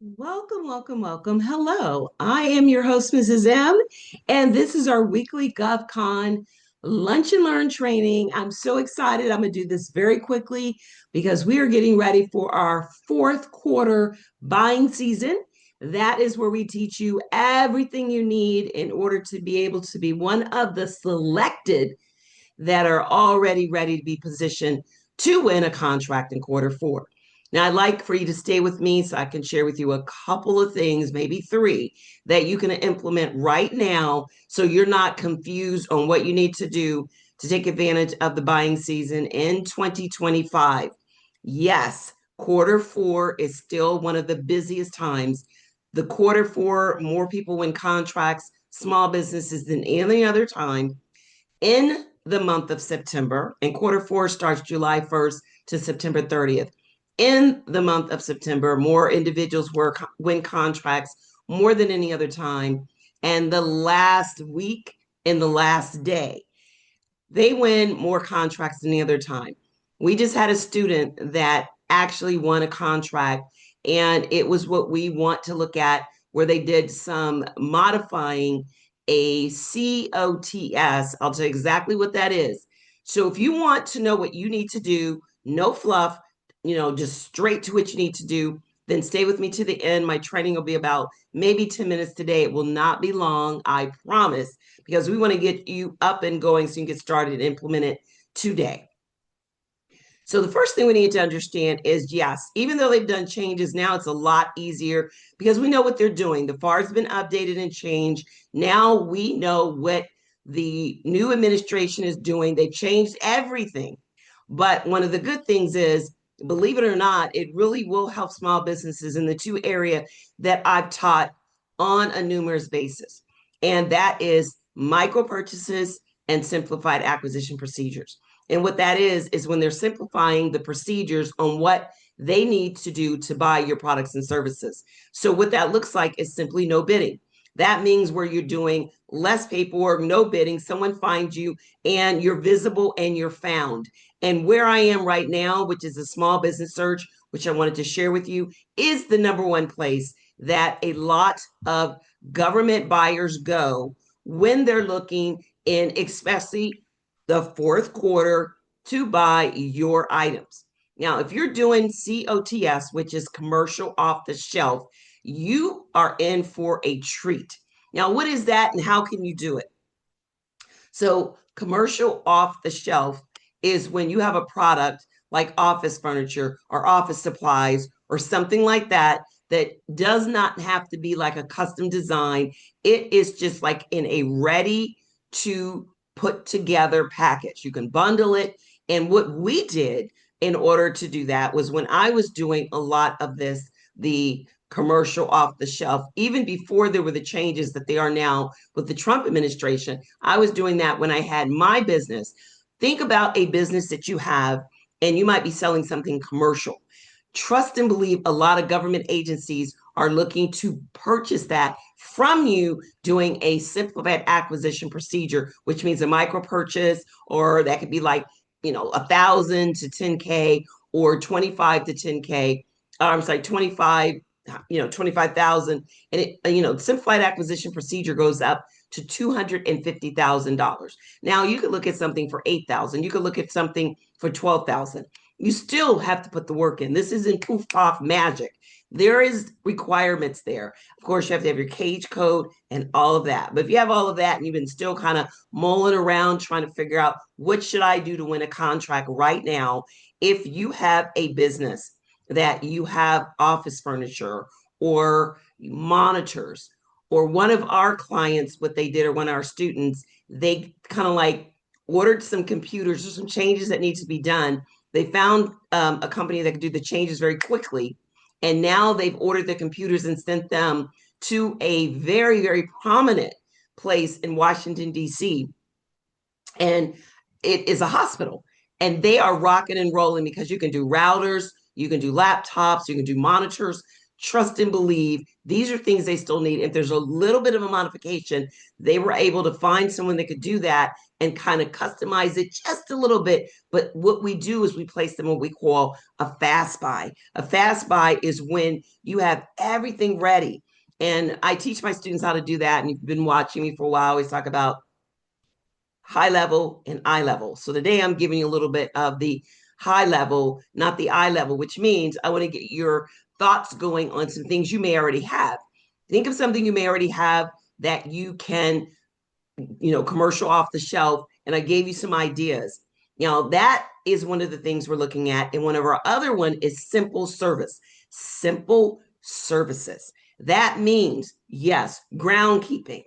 Welcome, welcome, welcome. Hello, I am your host, Mrs. M, and this is our weekly GovCon Lunch and Learn training. I'm so excited. I'm going to do this very quickly because we are getting ready for our fourth quarter buying season. That is where we teach you everything you need in order to be able to be one of the selected that are already ready to be positioned to win a contract in quarter four. Now, I'd like for you to stay with me so I can share with you a couple of things, maybe three, that you can implement right now so you're not confused on what you need to do to take advantage of the buying season in 2025. Yes, quarter four is still one of the busiest times. The quarter four, more people win contracts, small businesses than any other time in the month of September, and quarter four starts July 1st to September 30th. In the month of September, more individuals win contracts more than any other time. And the last week and the last day, they win more contracts than the other time. We just had a student that actually won a contract, and it was what we want to look at, where they did some modifying a COTS. I'll tell you exactly what that is. So if you want to know what you need to do, no fluff, just straight to what you need to do, then stay with me to the end. My training will be about maybe 10 minutes today. It will not be long, I promise, because we want to get you up and going so you can get started and implement it today. So the first thing we need to understand is, yes, even though they've done changes, now it's a lot easier because we know what they're doing. The FAR has been updated and changed. Now we know what the new administration is doing. They've changed everything. But one of the good things is, believe it or not, it really will help small businesses in the two area that I've taught on a numerous basis. And that is micro purchases and simplified acquisition procedures. And what that is when they're simplifying the procedures on what they need to do to buy your products and services. So what that looks like is simply no bidding. That means where you're doing less paperwork, no bidding, someone finds you and you're visible and you're found. And where I am right now, which is a small business search, which I wanted to share with you, is the number one place that a lot of government buyers go when they're looking in, especially the fourth quarter, to buy your items. Now, if you're doing COTS, which is commercial off the shelf, you are in for a treat. Now, what is that and how can you do it? So, commercial off the shelf is when you have a product like office furniture or office supplies or something like that that does not have to be like a custom design. It is just like in a ready to put together package. You can bundle it. And what we did in order to do that was when I was doing a lot of this, the commercial off the shelf, even before there were the changes that they are now with the Trump administration, I was doing that when I had my business. Think about a business that you have and you might be selling something commercial. Trust and believe a lot of government agencies are looking to purchase that from you doing a simplified acquisition procedure, which means a micro purchase, or that could be like, 1,000 to 10K or 25 to 10K. I'm sorry, 25, 25,000. And simplified acquisition procedure goes up to $250,000. Now you could look at something for 8,000. You could look at something for 12,000. You still have to put the work in. This isn't poof off magic. There is requirements there. Of course, you have to have your cage code and all of that. But if you have all of that and you've been still kind of mulling around trying to figure out what should I do to win a contract right now, if you have a business that you have office furniture or monitors, or one of our clients, what they did, or one of our students, they kind of like ordered some computers or some changes that need to be done. They found a company that could do the changes very quickly. And now they've ordered the computers and sent them to a very, very prominent place in Washington, D.C. And it is a hospital. And they are rocking and rolling because you can do routers, you can do laptops, you can do monitors. trust and believe. These are things they still need. If there's a little bit of a modification, they were able to find someone that could do that and kind of customize it just a little bit. But what we do is we place them in what we call a fast buy. A fast buy is when you have everything ready. And I teach my students how to do that. And you've been watching me for a while. I always talk about high level and eye level. So today I'm giving you a little bit of the high level, not the eye level, which means I want to get your thoughts going on some things you may already have. Think of something you may already have that you can, commercial off the shelf. And I gave you some ideas. That is one of the things we're looking at. And one of our other one is simple service, simple services. That means, yes, groundkeeping.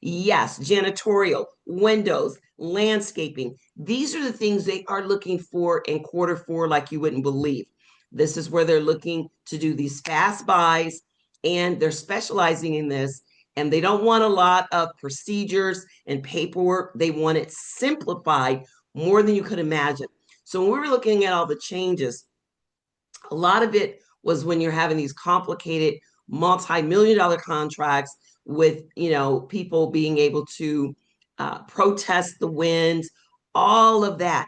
Yes, janitorial, windows, landscaping. These are the things they are looking for in quarter 4, like you wouldn't believe. This is where they're looking to do these fast buys, and they're specializing in this. And they don't want a lot of procedures and paperwork. They want it simplified more than you could imagine. So when we were looking at all the changes, a lot of it was when you're having these complicated multi-million dollar contracts with people being able to protest the winds, all of that.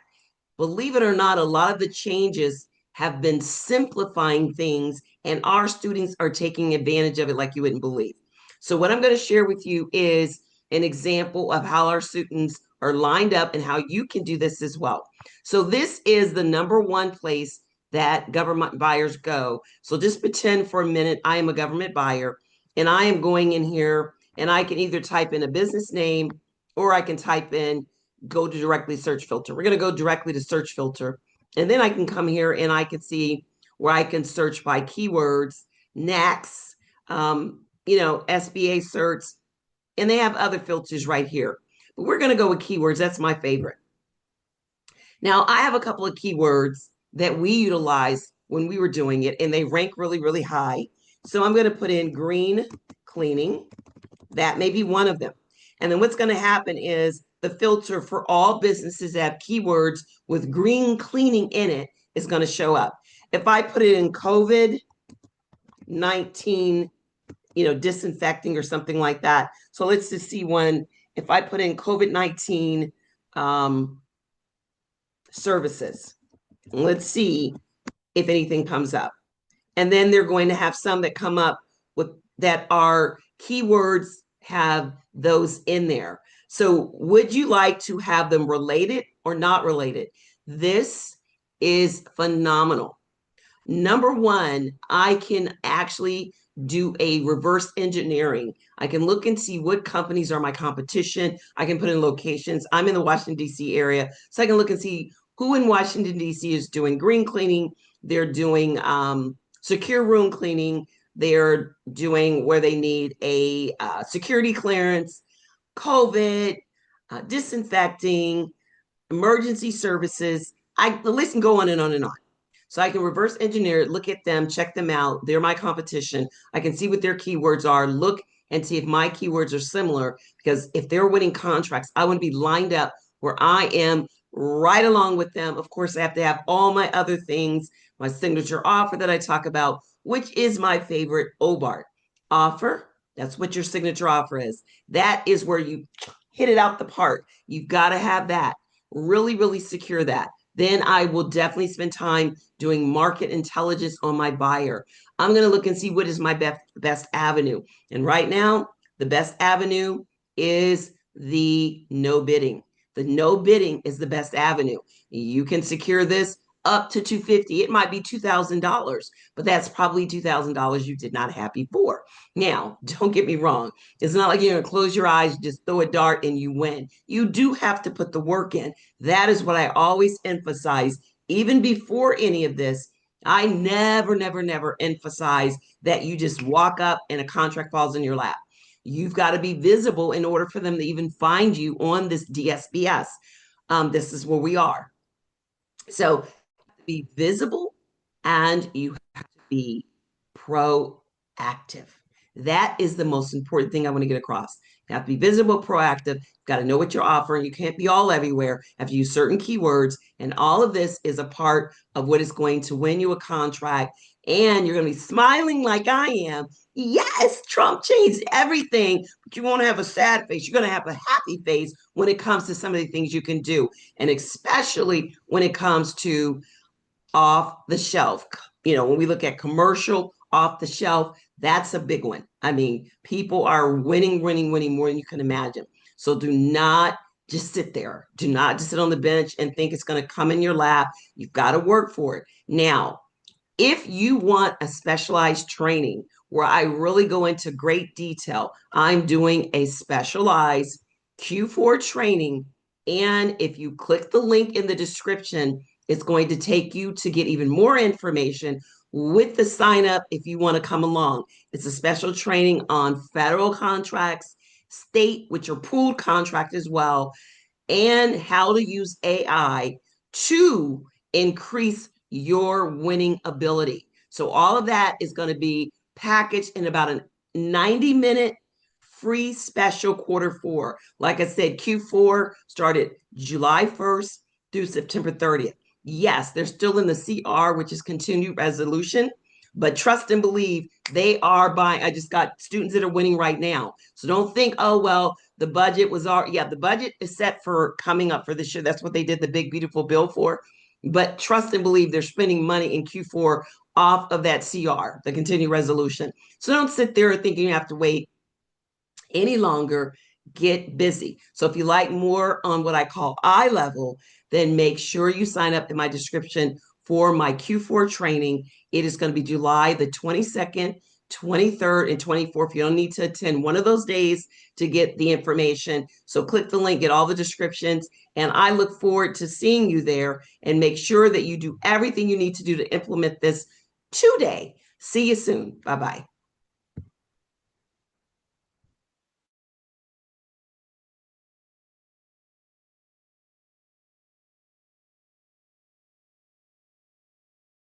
Believe it or not, a lot of the changes have been simplifying things, and our students are taking advantage of it like you wouldn't believe. So what I'm going to share with you is an example of how our students are lined up and how you can do this as well. So this is the #1 place that government buyers go. So just pretend for a minute I am a government buyer, and I am going in here, and I can either type in a business name, or I can type in, go to directly search filter. We're going to go directly to search filter. And then I can come here and I can see where I can search by keywords, NACS, SBA certs, and they have other filters right here. But we're going to go with keywords. That's my favorite. Now, I have a couple of keywords that we utilize when we were doing it, and they rank really, really high. So I'm going to put in green cleaning. That may be one of them. And then what's going to happen is the filter for all businesses that have keywords with green cleaning in it is going to show up. If I put it in COVID-19, disinfecting or something like that. So let's just see one. If I put in COVID-19 services, let's see if anything comes up. And then they're going to have some that come up with that are keywords have those in there. So would you like to have them related or not related? This is phenomenal. #1, I can actually do a reverse engineering. I can look and see what companies are my competition. I can put in locations. I'm in the Washington, D.C. area, so I can look and see who in Washington, D.C. is doing green cleaning. They're doing secure room cleaning. They're doing where they need a security clearance, COVID, disinfecting, emergency services. The list can go on and on and on. So I can reverse engineer it, look at them, check them out. They're my competition. I can see what their keywords are, look and see if my keywords are similar, because if they're winning contracts, I want to be lined up where I am right along with them. Of course, I have to have all my other things, my signature offer that I talk about, which is my favorite, OBART. Offer, that's what your signature offer is. That is where you hit it out the park. You've got to have that. Really, really secure that. Then I will definitely spend time doing market intelligence on my buyer. I'm going to look and see what is my best avenue. And right now, the best avenue is the no bidding. The no bidding is the best avenue. You can secure this up to $250. It might be $2,000, but that's probably $2,000 you did not have before. Now, don't get me wrong. It's not like you're going to close your eyes, just throw a dart and you win. You do have to put the work in. That is what I always emphasize. Even before any of this, I never, never, never emphasize that you just walk up and a contract falls in your lap. You've got to be visible in order for them to even find you on this DSBS. This is where we are. So be visible, and you have to be proactive. That is the most important thing I want to get across. You have to be visible, proactive. You've got to know what you're offering. You can't be all everywhere. You have to use certain keywords. And all of this is a part of what is going to win you a contract and you're going to be smiling like I am. Yes, Trump changed everything, but you won't have a sad face. You're going to have a happy face when it comes to some of the things you can do, and especially when it comes to off the shelf. When we look at commercial off the shelf, that's a big one. I mean, people are winning, winning, winning more than you can imagine. So do not just sit there. Do not just sit on the bench and think it's going to come in your lap. You've got to work for it. Now, if you want a specialized training where I really go into great detail, I'm doing a specialized Q4 training. And if you click the link in the description, it's going to take you to get even more information with the sign up if you want to come along. It's a special training on federal contracts, state, which are pooled contract as well, and how to use AI to increase your winning ability. So all of that is going to be packaged in about a 90-minute free special Q4. Like I said, Q4 started July 1st through September 30th. Yes, they're still in the CR, which is continued resolution, but trust and believe they are buying. I just got students that are winning right now. So don't think, oh, well, the budget was already, yeah, the budget is set for coming up for this year. That's what they did the big, beautiful bill for. But trust and believe they're spending money in Q4 off of that CR, the continued resolution. So don't sit there thinking you have to wait any longer. Get busy. So if you like more on what I call eye level, then make sure you sign up in my description for my Q4 training. It is going to be July the 22nd, 23rd, and 24th. You don't need to attend one of those days to get the information. So click the link, get all the descriptions, and I look forward to seeing you there, and make sure that you do everything you need to do to implement this today. See you soon. Bye-bye.